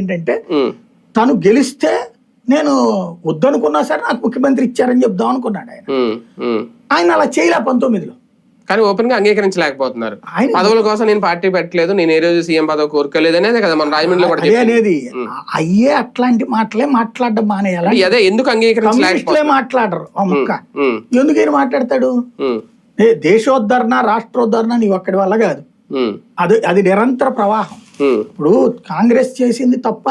ఏంటంటే తను గెలిస్తే నేను వద్దనుకున్నా సరే నాకు ముఖ్యమంత్రి ఇచ్చారని చెప్దాం అనుకున్నాడు ఆయన. ఆయన అలా చేయలే 19లో. కానీ ఓపెన్ గా అంగీకరించలేకపోతున్నారు. పదవుల కోసం నేను పార్టీ పెట్టలేదు, నేను ఏ రోజు సీఎం పదవి కోరుకోలేదు అనేది కదా మన రాజమండ్రిలో కూడా అనేది. అయ్యే అట్లాంటి మాటలే మాట్లాడడం మానేయాలి. అదే ఎందుకు అంగీకరించలే మాట్లాడరు ఆ ముక్క. ఎందుకని మాట్లాడతాడు? దేశోద్ధరణ రాష్ట్రోద్ధరణ నీ ఒక్కడి వల్ల కాదు, అది నిరంతర ప్రవాహం. ఇప్పుడు కాంగ్రెస్ చేసింది తప్ప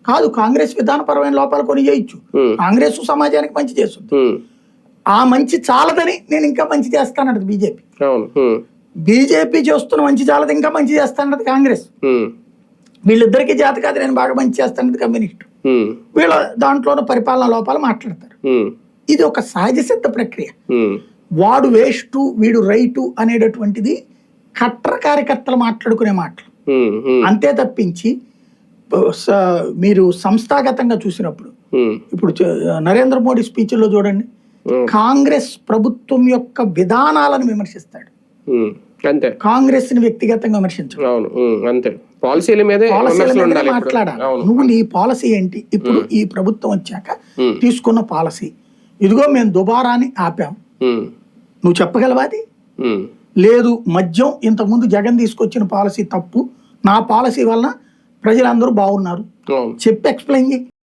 కాదు, కాంగ్రెస్ విధానపరమైన లోపాలు కొని చేయొచ్చు, కాంగ్రెస్ సమాజానికి మంచి చేస్తుంది. ఆ మంచి చాలదని నేను ఇంకా మంచి చేస్తానన్నది బీజేపీ. బీజేపీ చేస్తున్న మంచి చాలదు, ఇంకా మంచి చేస్తానన్నది కాంగ్రెస్. వీళ్ళిద్దరికి చేత కాదు నేను బాగా మంచి చేస్తానన్నది కమ్యూనిస్టు. వీళ్ళ దాంట్లోనూ పరిపాలనా లోపాలు మాట్లాడతారు. ఇది ఒక సహజ సిద్ధ ప్రక్రియ. వాడు వేస్టు వీడు రైటు అనేటటువంటిది కట్టర్ కార్యకర్తలు మాట్లాడుకునే మాటలు అంతే తప్పించి మీరు సంస్థాగతంగా చూసినప్పుడు ఇప్పుడు నరేంద్ర మోడీ స్పీచ్లో చూడండి, కాంగ్రెస్ ప్రభుత్వం యొక్క విధానాలను విమర్శిస్తాడు, కాంగ్రెస్ ని వ్యక్తిగతంగా విమర్శించాడు. పాలసీల మీద మాట్లాడాలి. నువ్వు నీ పాలసీ ఏంటి? ఇప్పుడు ఈ ప్రభుత్వం వచ్చాక తీసుకున్న పాలసీ ఇదిగో మేము దుబారాని ఆపాం, నువ్వు చెప్పగలవా? అది లేదు. మద్యం ఇంతకుముందు జగన్ తీసుకొచ్చిన పాలసీ తప్పు, నా పాలసీ వల్ల ప్రజలందరూ బాగున్నారు చెప్పి ఎక్స్ప్లెయిన్ చేయి.